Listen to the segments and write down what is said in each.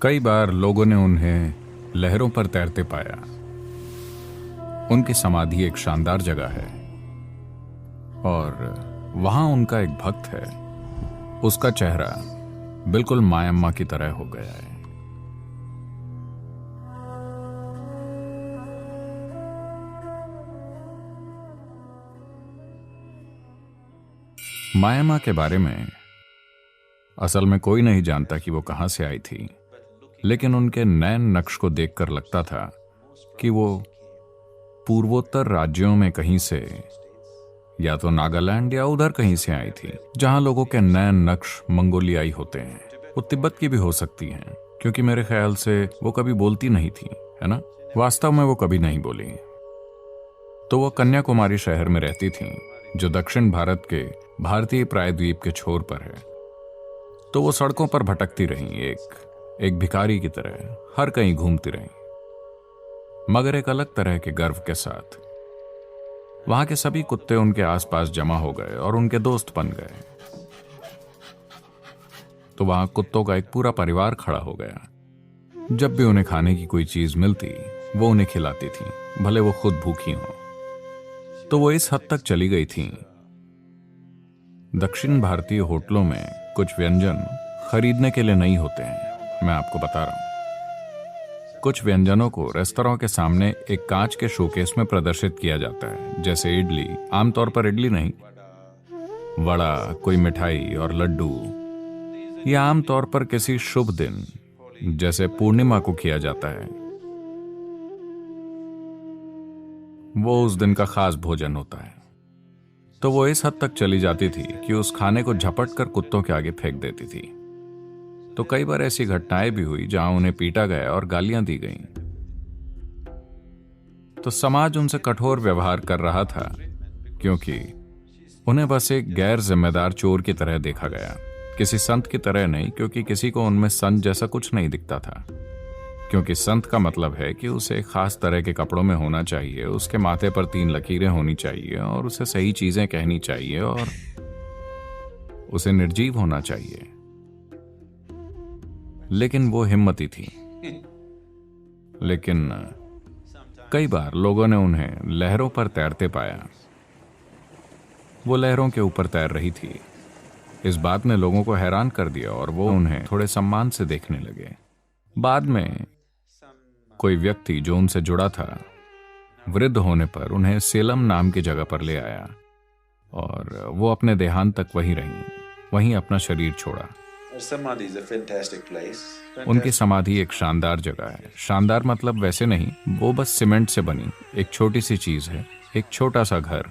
कई बार लोगों ने उन्हें लहरों पर तैरते पाया। उनकी समाधि एक शानदार जगह है और वहां उनका एक भक्त है। उसका चेहरा बिल्कुल मायम्मा की तरह हो गया है। मायम्मा के बारे में असल में कोई नहीं जानता कि वो कहां से आई थी, लेकिन उनके नैन नक्श को देखकर लगता था कि वो पूर्वोत्तर राज्यों में कहीं से, या तो नागालैंड या उधर कहीं से आई थी, जहां लोगों के नैन नक्श मंगोलियाई होते हैं। वो तिब्बत की भी हो सकती हैं, क्योंकि मेरे ख्याल से वो कभी बोलती नहीं थी, है ना? वास्तव में वो कभी नहीं बोली। तो वो कन्याकुमारी शहर में रहती थी, जो दक्षिण भारत के भारतीय प्रायद्वीप के छोर पर है। तो वो सड़कों पर भटकती रहीं, एक भिखारी की तरह हर कहीं घूमती रहीं, मगर एक अलग तरह के गर्व के साथ। वहां के सभी कुत्ते उनके आसपास जमा हो गए और उनके दोस्त बन गए। तो वहां कुत्तों का एक पूरा परिवार खड़ा हो गया। जब भी उन्हें खाने की कोई चीज मिलती, वो उन्हें खिलाती थी, भले वो खुद भूखी हो। तो वो इस हद तक चली गई थी, दक्षिण भारतीय होटलों में कुछ व्यंजन खरीदने के लिए नहीं होते हैं। मैं आपको बता रहा हूं, कुछ व्यंजनों को रेस्तरां के सामने एक कांच के शोकेस में प्रदर्शित किया जाता है, जैसे इडली। आमतौर पर इडली नहीं, वड़ा, कोई मिठाई और लड्डू। यह आमतौर पर किसी शुभ दिन जैसे पूर्णिमा को किया जाता है। वो उस दिन का खास भोजन होता है। तो वो इस हद तक चली जाती थी कि उस खाने को झपट कर कुत्तों के आगे फेंक देती थी। तो कई बार ऐसी घटनाएं भी हुई जहां उन्हें पीटा गया और गालियां दी गईं। तो समाज उनसे कठोर व्यवहार कर रहा था, क्योंकि उन्हें बस एक गैर जिम्मेदार चोर की तरह देखा गया, किसी संत की तरह नहीं, क्योंकि किसी को उनमें संत जैसा कुछ नहीं दिखता था। क्योंकि संत का मतलब है कि उसे एक खास तरह के कपड़ों में होना चाहिए, उसके माथे पर 3 लकीरें होनी चाहिए और उसे सही चीजें कहनी चाहिए और उसे निर्जीव होना चाहिए। लेकिन वो हिम्मती थी। लेकिन कई बार लोगों ने उन्हें लहरों पर तैरते पाया। वो लहरों के ऊपर तैर रही थी। इस बात ने लोगों को हैरान कर दिया और वो उन्हें थोड़े सम्मान से देखने लगे। बाद में कोई व्यक्ति जो उनसे जुड़ा था, वृद्ध होने पर उन्हें सेलम नाम की जगह पर ले आया और वो अपने देहांत तक वहीं रहीं, वहीं अपना शरीर छोड़ा। उनकी समाधि एक शानदार जगह है। शानदार मतलब वैसे नहीं, वो बस सीमेंट से बनी एक छोटी सी चीज है, एक छोटा सा घर,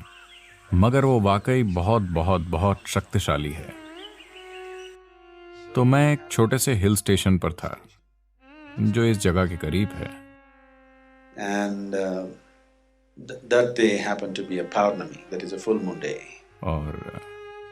मगर वो वाकई बहुत बहुत बहुत शक्तिशाली है। तो मैं एक छोटे से हिल स्टेशन पर था जो इस जगह के करीब है। That day happened to be a Paurnami, that is a full moon day. और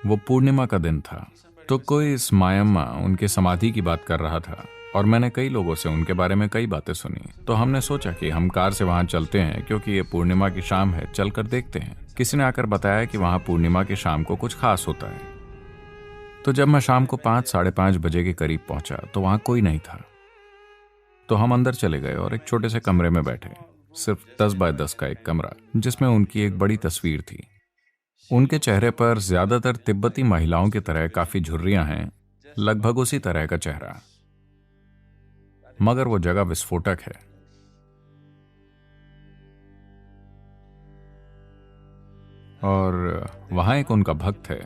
वो पूर्णिमा का दिन था। तो कोई इस मायम्मा उनकी समाधि की बात कर रहा था और मैंने कई लोगों से उनके बारे में कई बातें सुनी। तो हमने सोचा कि हम कार से वहां चलते हैं, क्योंकि ये पूर्णिमा की शाम है, चलकर देखते हैं। किसी ने आकर बताया कि वहां पूर्णिमा की शाम को कुछ खास होता है। तो जब मैं शाम को 5, साढ़े 5 बजे के करीब पहुंचा तो वहां कोई नहीं था। तो हम अंदर चले गए और एक छोटे से कमरे में बैठे, सिर्फ 10 बाय 10 का एक कमरा, जिसमें उनकी एक बड़ी तस्वीर थी। उनके चेहरे पर ज्यादातर तिब्बती महिलाओं की तरह काफी झुर्रियां हैं, लगभग उसी तरह का चेहरा, मगर वो जगह विस्फोटक है। और वहां एक उनका भक्त है।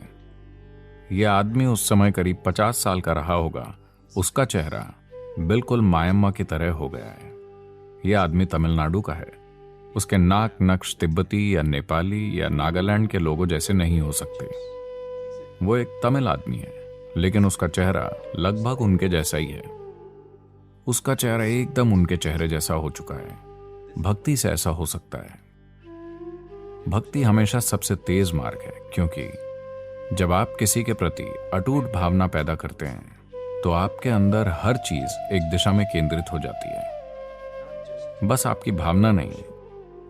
यह आदमी उस समय करीब 50 साल का रहा होगा। उसका चेहरा बिल्कुल मायम्मा की तरह हो गया है। यह आदमी तमिलनाडु का है। उसके नाक नक्श तिब्बती या नेपाली या नागालैंड के लोगों जैसे नहीं हो सकते। वो एक तमिल आदमी है, लेकिन उसका चेहरा लगभग उनके जैसा ही है। उसका चेहरा एकदम उनके चेहरे जैसा हो चुका है। भक्ति से ऐसा हो सकता है। भक्ति हमेशा सबसे तेज मार्ग है, क्योंकि जब आप किसी के प्रति अटूट भावना पैदा करते हैं तो आपके अंदर हर चीज एक दिशा में केंद्रित हो जाती है। बस आपकी भावना नहीं,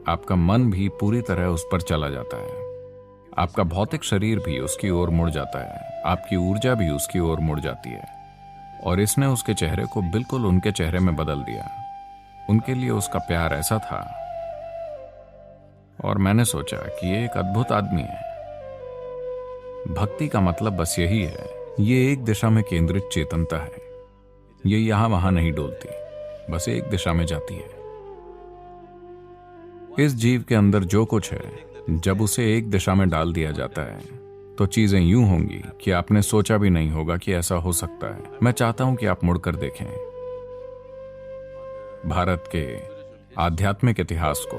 आपका मन भी पूरी तरह उस पर चला जाता है। आपका भौतिक शरीर भी उसकी ओर मुड़ जाता है, आपकी ऊर्जा भी उसकी ओर मुड़ जाती है। और इसने उसके चेहरे को बिल्कुल उनके चेहरे में बदल दिया। उनके लिए उसका प्यार ऐसा था, और मैंने सोचा कि ये एक अद्भुत आदमी है। भक्ति का मतलब बस यही है, ये एक दिशा में केंद्रित चेतनता है। ये यहां वहां नहीं डोलती, बस एक दिशा में जाती है। इस जीव के अंदर जो कुछ है, जब उसे एक दिशा में डाल दिया जाता है तो चीजें यूं होंगी कि आपने सोचा भी नहीं होगा कि ऐसा हो सकता है। मैं चाहता हूं कि आप मुड़कर देखें भारत के आध्यात्मिक इतिहास को।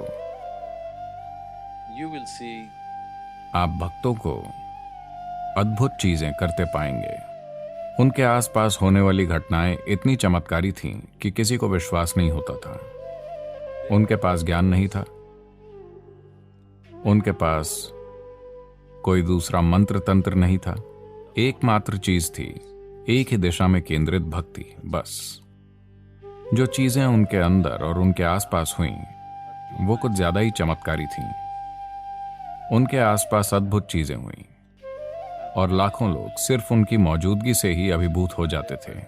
You will see आप भक्तों को अद्भुत चीजें करते पाएंगे। उनके आसपास होने वाली घटनाएं इतनी चमत्कारी थीं कि किसी को विश्वास नहीं होता था। उनके पास ज्ञान नहीं था, उनके पास कोई दूसरा मंत्र तंत्र नहीं था। एकमात्र चीज थी एक ही दिशा में केंद्रित भक्ति, बस। जो चीजें उनके अंदर और उनके आसपास हुईं वो कुछ ज्यादा ही चमत्कारी थीं। उनके आसपास अद्भुत चीजें हुईं और लाखों लोग सिर्फ उनकी मौजूदगी से ही अभिभूत हो जाते थे।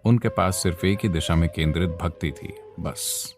उनके पास सिर्फ एक ही दिशा में केंद्रित भक्ति थी, बस।